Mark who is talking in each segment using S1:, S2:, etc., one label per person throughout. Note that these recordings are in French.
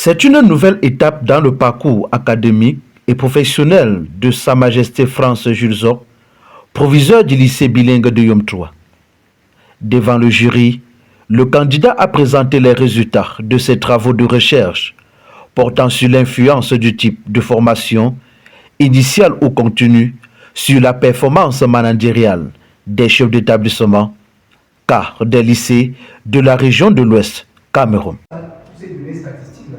S1: C'est une nouvelle étape dans le parcours académique et professionnel de Sa Majesté France Jules Zorc, proviseur du lycée bilingue de Yom III. Devant le jury, le candidat a présenté les résultats de ses travaux de recherche portant sur l'influence du type de formation, initiale ou continue, sur la performance managériale des chefs d'établissement, car des lycées de la région de l'Ouest, Cameroun.
S2: Ces données statistiques-là,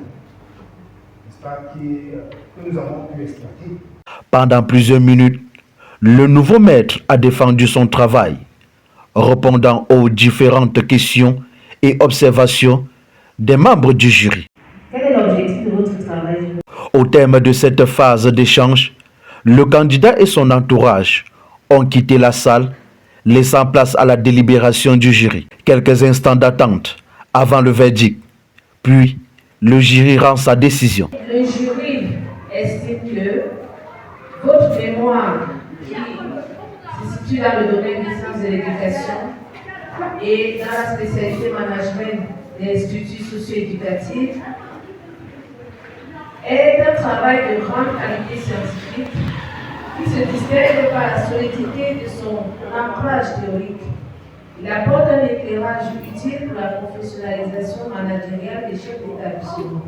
S2: n'est-ce pas, que nous avons pu exploiter.
S1: Pendant plusieurs minutes, le nouveau maître a défendu son travail, répondant aux différentes questions et observations des membres du jury.
S3: Quel est l'objectif de votre travail?
S1: Au terme de cette phase d'échange, le candidat et son entourage ont quitté la salle, laissant place à la délibération du jury. Quelques instants d'attente avant le verdict, puis le jury rend sa décision.
S3: Le jury estime que votre mémoire, qui se situe dans le domaine des sciences de l'éducation et dans la spécialité management des instituts socio-éducatifs, est un travail de grande qualité scientifique qui se distingue par la solidité de son ancrage théorique. Il apporte un éclairage utile pour la professionnalisation managériale des chefs d'établissement.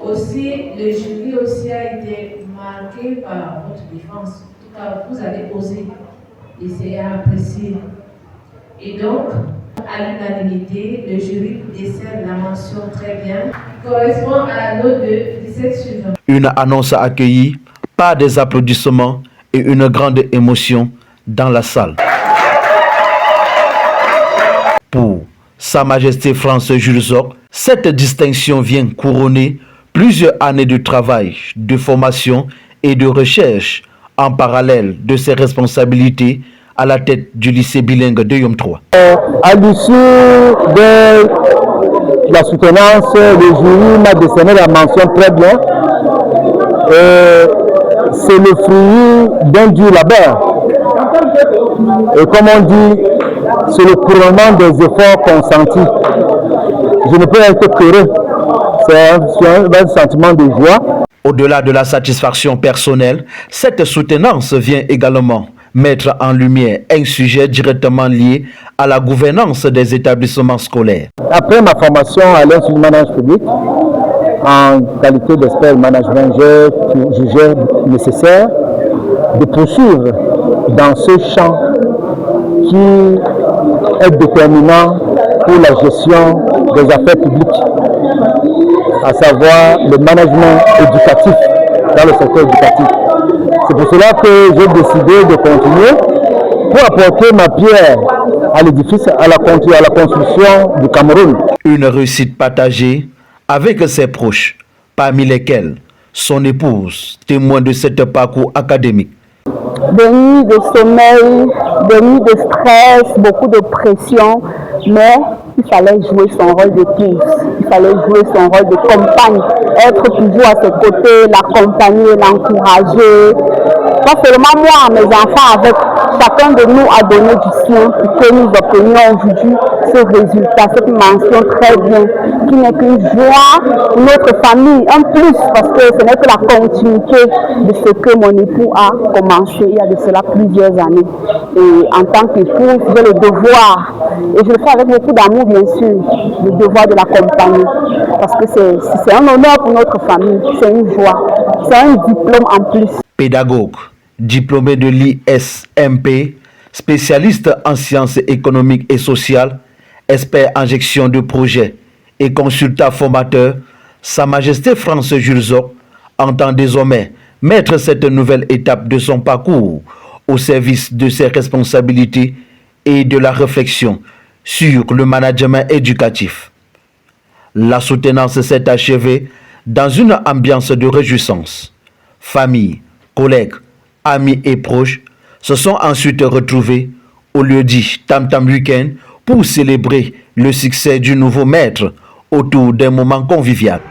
S3: Aussi, le jury aussi a été marqué par votre défense. En tout cas, vous avez osé essayer à apprécier. Et donc, à l'unanimité, le jury décerne la mention très bien, qui correspond à la note de 17 suivant.
S1: Une annonce accueillie par des applaudissements et une grande émotion dans la salle. Pour Sa Majesté France Jules Zorc, cette distinction vient couronner plusieurs années de travail, de formation et de recherche en parallèle de ses responsabilités à la tête du lycée bilingue de Yom III.
S4: À l'issue de la soutenance, le jury m'a décerné la mention très bien. C'est le fruit d'un dur labeur. Et comme on dit, c'est le couronnement des efforts consentis. Je ne peux être qu'heureux. C'est un sentiment de joie.
S1: Au-delà de la satisfaction personnelle, cette soutenance vient également mettre en lumière un sujet directement lié à la gouvernance des établissements scolaires.
S4: Après ma formation à l'Institut du management public, en qualité d'expert management, j'ai jugé nécessaire de poursuivre dans ce champ qui est déterminant pour la gestion des affaires publiques, à savoir le management éducatif dans le secteur éducatif. C'est pour cela que j'ai décidé de continuer pour apporter ma pierre à l'édifice, à la construction du Cameroun.
S1: Une réussite partagée avec ses proches, parmi lesquels son épouse, témoin de ce parcours académique.
S5: Des nuits de sommeil, des nuits de stress, beaucoup de pression, mais il fallait jouer son rôle d'épouse, il fallait jouer son rôle de compagne, être toujours à ses côtés, l'accompagner, l'encourager. Pas seulement moi, mes enfants, avec chacun de nous a donné du sien pour que nous obtenions aujourd'hui ce résultat, cette mention très bien, qui n'est qu'une joie pour notre famille, un plus, parce que ce n'est que la continuité de ce que mon époux a commencé il y a de cela plusieurs années. Et en tant qu'épouse, j'ai le devoir, et je le fais avec beaucoup d'amour bien sûr, le devoir de l'accompagner, parce que c'est un honneur pour notre famille, c'est une joie, c'est un diplôme en plus.
S1: Pédagogue, diplômé de l'ISMP, spécialiste en sciences économiques et sociales, expert en gestion de projets et consultant formateur, Sa Majesté France Jules Zorc entend désormais mettre cette nouvelle étape de son parcours au service de ses responsabilités et de la réflexion sur le management éducatif. La soutenance s'est achevée dans une ambiance de réjouissance. Famille, collègues, amis et proches se sont ensuite retrouvés au lieu dit Tam Tam Weekend pour célébrer le succès du nouveau maître autour d'un moment convivial.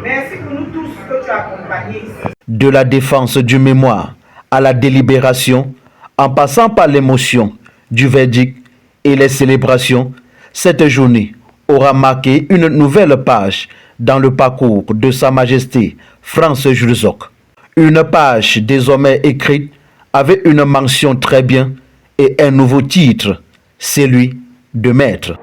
S6: Merci pour nous tous que tu as accompagnés ici.
S1: De la défense du mémoire à la délibération, en passant par l'émotion du verdict et les célébrations, cette journée aura marqué une nouvelle page dans le parcours de Sa Majesté France Jules Zoc. Une page désormais écrite avec une mention très bien et un nouveau titre, celui de maître.